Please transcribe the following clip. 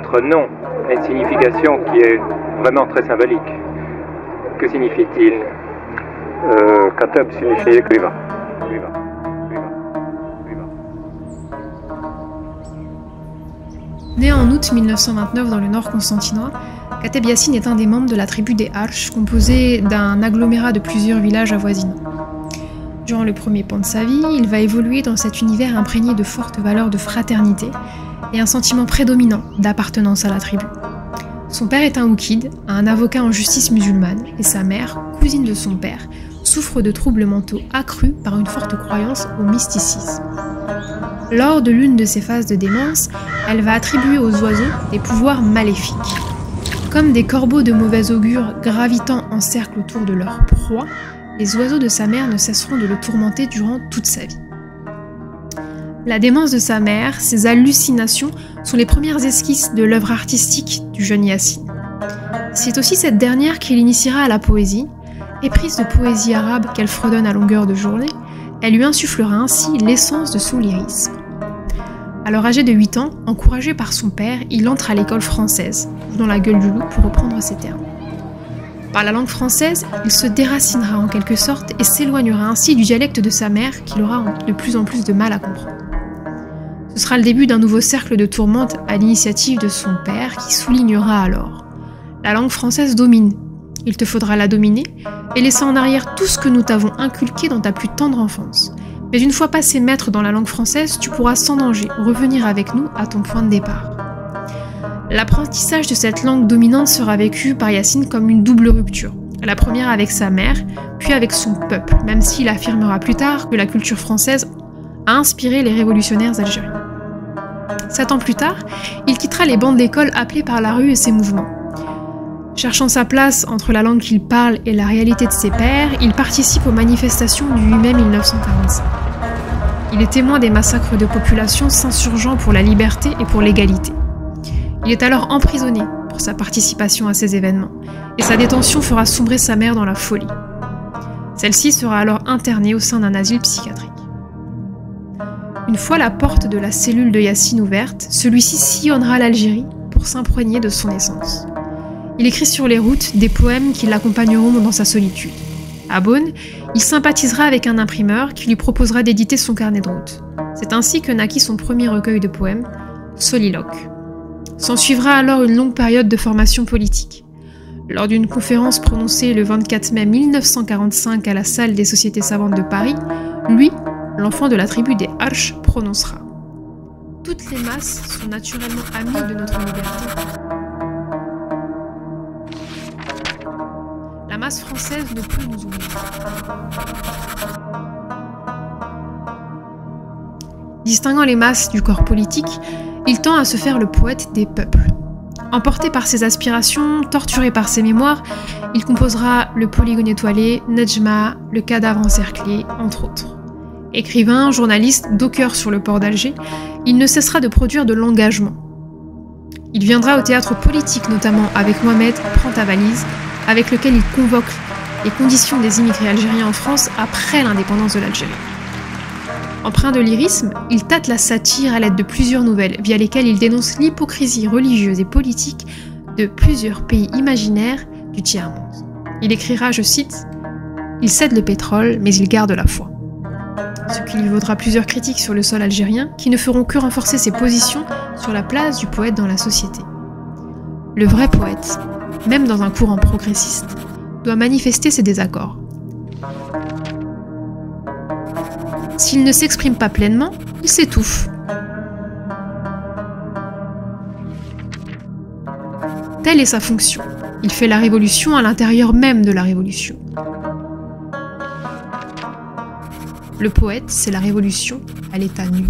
votre nom a une signification qui est vraiment très symbolique. Que signifie-t-il? Kateb signifie écrivain. Né en août 1929 dans le nord constantinois, Kateb Yassine est un des membres de la tribu des Arches, composée d'un agglomérat de plusieurs villages avoisinants. Durant le premier pan de sa vie, il va évoluer dans cet univers imprégné de fortes valeurs de fraternité et un sentiment prédominant d'appartenance à la tribu. Son père est un oukid, un avocat en justice musulmane, et sa mère, cousine de son père, souffre de troubles mentaux accrus par une forte croyance au mysticisme. Lors de l'une de ses phases de démence, elle va attribuer aux oiseaux des pouvoirs maléfiques. Comme des corbeaux de mauvais augure gravitant en cercle autour de leur proie, les oiseaux de sa mère ne cesseront de le tourmenter durant toute sa vie. La démence de sa mère, ses hallucinations, sont les premières esquisses de l'œuvre artistique du jeune Yassine. C'est aussi cette dernière qui l'initiera à la poésie. Éprise de poésie arabe qu'elle fredonne à longueur de journée, elle lui insufflera ainsi l'essence de son lyrisme. Alors âgé de 8 ans, encouragé par son père, il entre à l'école française, dans la gueule du loup pour reprendre ses termes. Par la langue française, il se déracinera en quelque sorte et s'éloignera ainsi du dialecte de sa mère qu'il aura de plus en plus de mal à comprendre. Ce sera le début d'un nouveau cercle de tourmente à l'initiative de son père qui soulignera alors: la langue française domine, il te faudra la dominer et laisser en arrière tout ce que nous t'avons inculqué dans ta plus tendre enfance. Mais une fois passé maître dans la langue française, tu pourras sans danger revenir avec nous à ton point de départ. L'apprentissage de cette langue dominante sera vécu par Yassine comme une double rupture. La première avec sa mère, puis avec son peuple, même s'il affirmera plus tard que la culture française a inspiré les révolutionnaires algériens. 7 ans plus tard, il quittera les bancs d'école appelés par la rue et ses mouvements. Cherchant sa place entre la langue qu'il parle et la réalité de ses pairs, il participe aux manifestations du 8 mai 1945. Il est témoin des massacres de populations s'insurgeant pour la liberté et pour l'égalité. Il est alors emprisonné pour sa participation à ces événements, et sa détention fera sombrer sa mère dans la folie. Celle-ci sera alors internée au sein d'un asile psychiatrique. Une fois la porte de la cellule de Yassine ouverte, celui-ci sillonnera l'Algérie pour s'imprégner de son essence. Il écrit sur les routes des poèmes qui l'accompagneront dans sa solitude. À Beaune, il sympathisera avec un imprimeur qui lui proposera d'éditer son carnet de route. C'est ainsi que naquit son premier recueil de poèmes, Soliloque. S'ensuivra alors une longue période de formation politique. Lors d'une conférence prononcée le 24 mai 1945 à la salle des Sociétés savantes de Paris, lui, l'enfant de la tribu des Arches, prononcera: « Toutes les masses sont naturellement amies de notre liberté. La masse française ne peut nous oublier. » Distinguant les masses du corps politique, il tend à se faire le poète des peuples. Emporté par ses aspirations, torturé par ses mémoires, il composera le Polygone étoilé, Nedjma, le Cadavre encerclé, entre autres. Écrivain, journaliste, docker sur le port d'Alger, il ne cessera de produire de l'engagement. Il viendra au théâtre politique notamment avec Mohamed Prends ta valise, avec lequel il convoque les conditions des immigrés algériens en France après l'indépendance de l'Algérie. Empreint de lyrisme, il tâte la satire à l'aide de plusieurs nouvelles, via lesquelles il dénonce l'hypocrisie religieuse et politique de plusieurs pays imaginaires du tiers-monde. Il écrira, je cite, « Il cède le pétrole, mais il garde la foi », ce qui lui vaudra plusieurs critiques sur le sol algérien qui ne feront que renforcer ses positions sur la place du poète dans la société. Le vrai poète, même dans un courant progressiste, doit manifester ses désaccords. S'il ne s'exprime pas pleinement, il s'étouffe. Telle est sa fonction. Il fait la révolution à l'intérieur même de la révolution. Le poète, c'est la révolution à l'état nu.